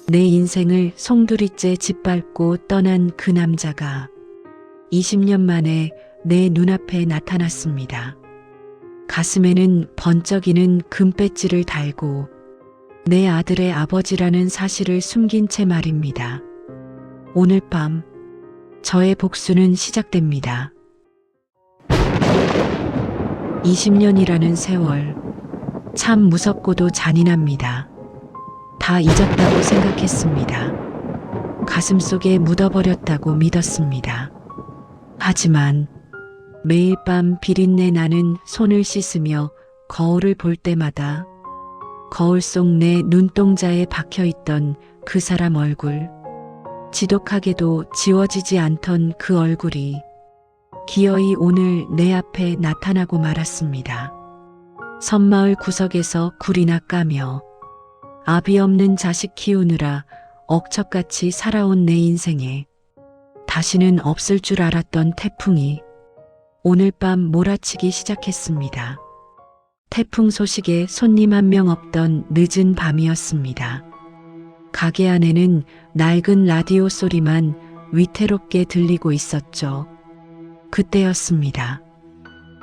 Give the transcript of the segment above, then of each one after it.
내 인생을 송두리째 짓밟고 떠난 그 남자가 20년 만에 내 눈앞에 나타났습니다. 가슴에는 번쩍이는 금배지를 달고 내 아들의 아버지라는 사실을 숨긴 채 말입니다. 오늘 밤 저의 복수는 시작됩니다. 20년이라는 세월, 참 무섭고도 잔인합니다. 다 잊었다고 생각했습니다. 가슴속에 묻어버렸다고 믿었습니다. 하지만 매일 밤 비린내 나는 손을 씻으며 거울을 볼 때마다 거울 속 내 눈동자에 박혀있던 그 사람 얼굴, 지독하게도 지워지지 않던 그 얼굴이 기어이 오늘 내 앞에 나타나고 말았습니다. 섬마을 구석에서 굴이나 까며 아비 없는 자식 키우느라 억척같이 살아온 내 인생에 다시는 없을 줄 알았던 태풍이 오늘 밤 몰아치기 시작했습니다. 태풍 소식에 손님 한 명 없던 늦은 밤이었습니다. 가게 안에는 낡은 라디오 소리만 위태롭게 들리고 있었죠. 그때였습니다.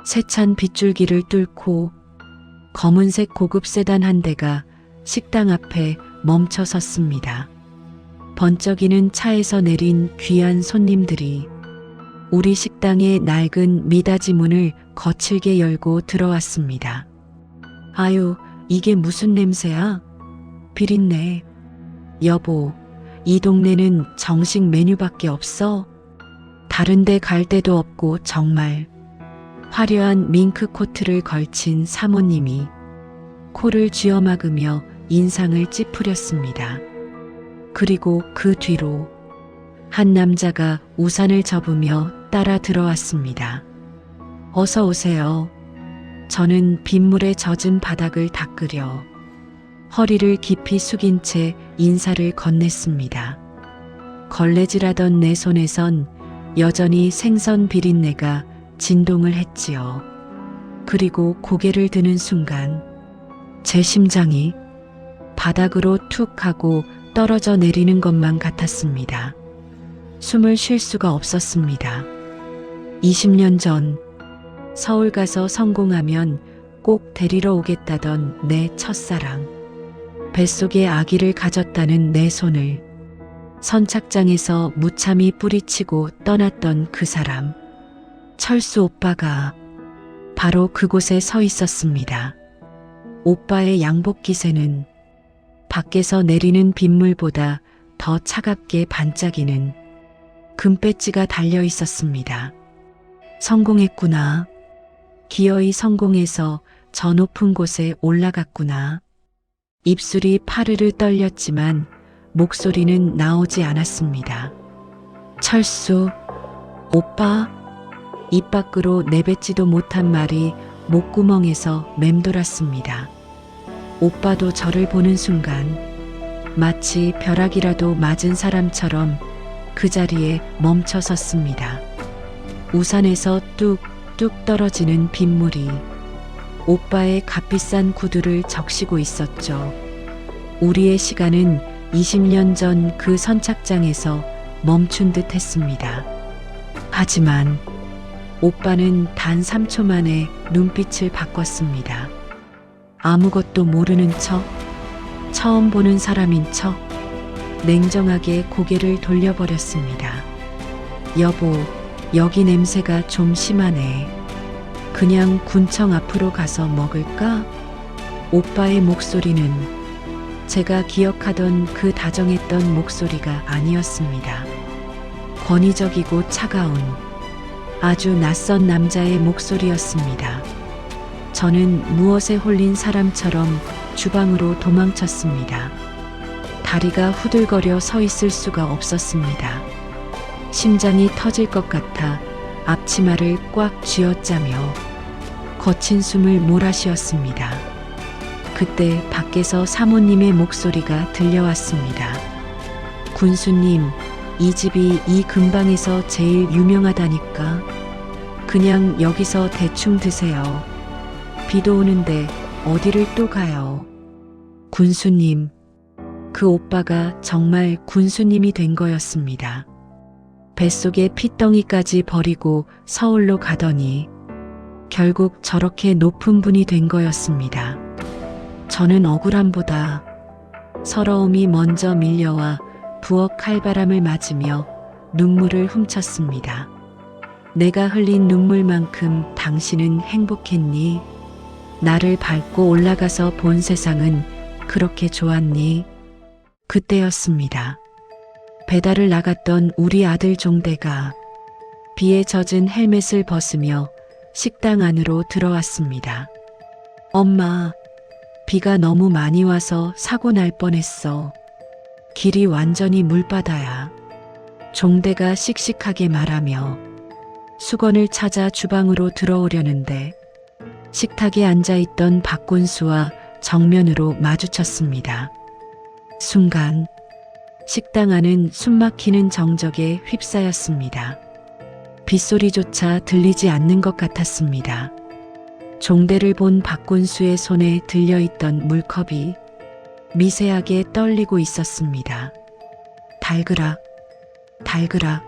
세찬 빗줄기를 뚫고 검은색 고급 세단 한 대가 식당 앞에 멈춰 섰습니다. 번쩍이는 차에서 내린 귀한 손님들이 우리 식당의 낡은 미닫이 문을 거칠게 열고 들어왔습니다. 아유, 이게 무슨 냄새야? 비린내. 여보, 이 동네는 정식 메뉴밖에 없어? 다른 데 갈 데도 없고 정말. 화려한 밍크 코트를 걸친 사모님이 코를 쥐어막으며 인상을 찌푸렸습니다. 그리고 그 뒤로 한 남자가 우산을 접으며 따라 들어왔습니다. 어서 오세요. 저는 빗물에 젖은 바닥을 닦으려 허리를 깊이 숙인 채 인사를 건넸습니다. 걸레질하던 내 손에선 여전히 생선 비린내가 진동을 했지요. 그리고 고개를 드는 순간 제 심장이 바닥으로 툭 하고 떨어져 내리는 것만 같았습니다. 숨을 쉴 수가 없었습니다. 20년 전 서울 가서 성공하면 꼭 데리러 오겠다던 내 첫사랑, 뱃속에 아기를 가졌다는 내 손을 선착장에서 무참히 뿌리치고 떠났던 그 사람, 철수 오빠가 바로 그곳에 서 있었습니다. 오빠의 양복 기세는 밖에서 내리는 빗물보다 더 차갑게 반짝이는 금배지가 달려 있었습니다. 성공했구나. 기어이 성공해서 저 높은 곳에 올라갔구나. 입술이 파르르 떨렸지만 목소리는 나오지 않았습니다. 철수, 오빠? 입 밖으로 내뱉지도 못한 말이 목구멍에서 맴돌았습니다. 오빠도 저를 보는 순간 마치 벼락이라도 맞은 사람처럼 그 자리에 멈춰 섰습니다. 우산에서 뚝뚝 떨어지는 빗물이 오빠의 값비싼 구두를 적시고 있었죠. 우리의 시간은 20년 전 그 선착장에서 멈춘 듯 했습니다. 하지만 오빠는 단 3초 만에 눈빛을 바꿨습니다. 아무것도 모르는 척, 처음 보는 사람인 척, 냉정하게 고개를 돌려버렸습니다. 여보, 여기 냄새가 좀 심하네. 그냥 군청 앞으로 가서 먹을까? 오빠의 목소리는 제가 기억하던 그 다정했던 목소리가 아니었습니다. 권위적이고 차가운 아주 낯선 남자의 목소리였습니다. 저는 무엇에 홀린 사람처럼 주방으로 도망쳤습니다. 다리가 후들거려 서 있을 수가 없었습니다. 심장이 터질 것 같아 앞치마를 꽉 쥐어짜며 거친 숨을 몰아쉬었습니다. 그때 밖에서 사모님의 목소리가 들려왔습니다. 군수님, 이 집이 이 근방에서 제일 유명하다니까. 그냥 여기서 대충 드세요. 비도 오는데 어디를 또 가요. 군수님, 그 오빠가 정말 군수님이 된 거였습니다. 뱃속에 핏덩이까지 버리고 서울로 가더니 결국 저렇게 높은 분이 된 거였습니다. 저는 억울함보다 서러움이 먼저 밀려와 부엌 칼바람을 맞으며 눈물을 훔쳤습니다. 내가 흘린 눈물만큼 당신은 행복했니? 나를 밟고 올라가서 본 세상은 그렇게 좋았니? 그때였습니다. 배달을 나갔던 우리 아들 종대가 비에 젖은 헬멧을 벗으며 식당 안으로 들어왔습니다. 엄마, 비가 너무 많이 와서 사고 날 뻔했어. 길이 완전히 물바다야. 종대가 씩씩하게 말하며 수건을 찾아 주방으로 들어오려는데 식탁에 앉아있던 박군수와 정면으로 마주쳤습니다. 순간 식당 안은 숨막히는 정적에 휩싸였습니다. 빗소리조차 들리지 않는 것 같았습니다. 종대를 본 박군수의 손에 들려있던 물컵이 미세하게 떨리고 있었습니다. 달그락, 달그락.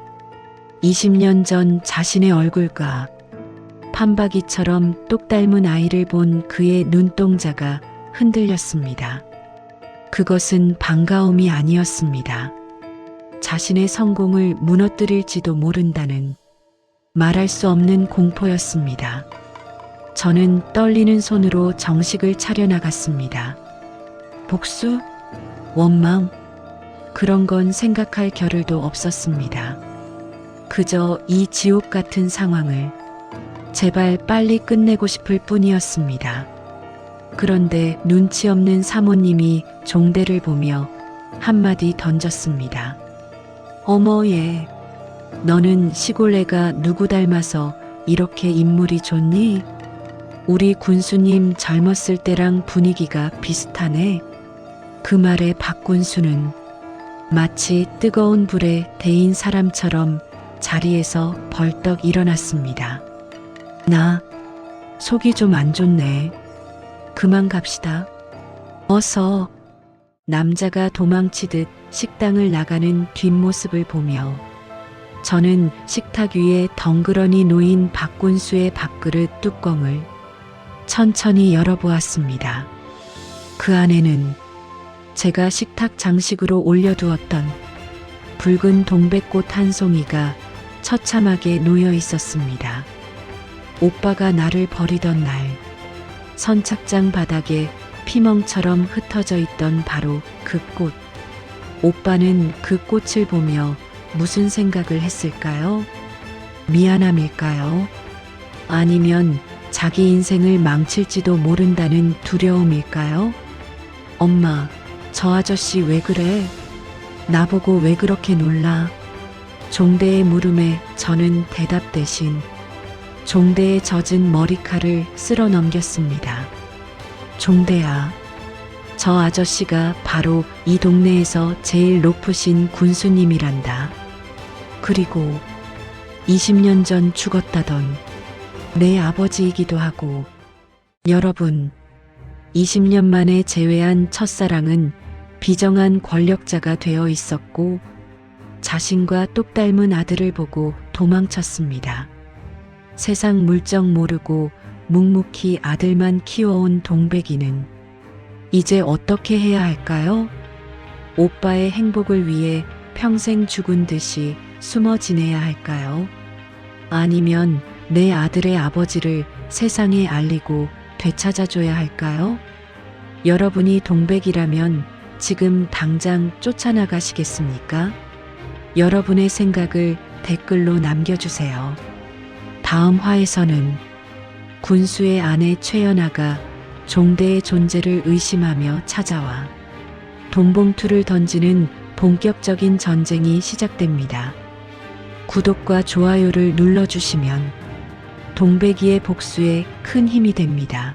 20년 전 자신의 얼굴과 판박이처럼 똑 닮은 아이를 본 그의 눈동자가 흔들렸습니다. 그것은 반가움이 아니었습니다. 자신의 성공을 무너뜨릴지도 모른다는 말할 수 없는 공포였습니다. 저는 떨리는 손으로 정식을 차려나갔습니다. 복수? 원망? 그런 건 생각할 겨를도 없었습니다. 그저 이 지옥 같은 상황을 제발 빨리 끝내고 싶을 뿐이었습니다. 그런데 눈치 없는 사모님이 종대를 보며 한마디 던졌습니다. 어머 얘, 너는 시골 애가 누구 닮아서 이렇게 인물이 좋니? 우리 군수님 젊었을 때랑 분위기가 비슷하네. 그 말에 박군수는 마치 뜨거운 불에 데인 사람처럼 자리에서 벌떡 일어났습니다. 나 속이 좀 안 좋네. 그만 갑시다. 어서. 남자가 도망치듯 식당을 나가는 뒷모습을 보며 저는 식탁 위에 덩그러니 놓인 박군수의 밥그릇 뚜껑을 천천히 열어보았습니다. 그 안에는 제가 식탁 장식으로 올려두었던 붉은 동백꽃 한 송이가 처참하게 놓여 있었습니다. 오빠가 나를 버리던 날 선착장 바닥에 피멍처럼 흩어져 있던 바로 그 꽃. 오빠는 그 꽃을 보며 무슨 생각을 했을까요? 미안함일까요? 아니면 자기 인생을 망칠지도 모른다는 두려움일까요? 엄마, 저 아저씨 왜 그래? 나보고 왜 그렇게 놀라? 종대의 물음에 저는 대답 대신 종대의 젖은 머리칼을 쓸어 넘겼습니다. 종대야, 저 아저씨가 바로 이 동네에서 제일 높으신 군수님이란다. 그리고 20년 전 죽었다던 내 아버지이기도 하고. 여러분, 20년 만에 재회한 첫사랑은 비정한 권력자가 되어 있었고 자신과 똑 닮은 아들을 보고 도망쳤습니다. 세상 물정 모르고 묵묵히 아들만 키워온 동백이는 이제 어떻게 해야 할까요? 오빠의 행복을 위해 평생 죽은 듯이 숨어 지내야 할까요? 아니면 내 아들의 아버지를 세상에 알리고 되찾아줘야 할까요? 여러분이 동백이라면 지금 당장 쫓아나가시겠습니까? 여러분의 생각을 댓글로 남겨주세요. 다음 화에서는 군수의 아내 최연아가 종대의 존재를 의심하며 찾아와 돈봉투를 던지는 본격적인 전쟁이 시작됩니다. 구독과 좋아요를 눌러주시면 동백이의 복수에 큰 힘이 됩니다.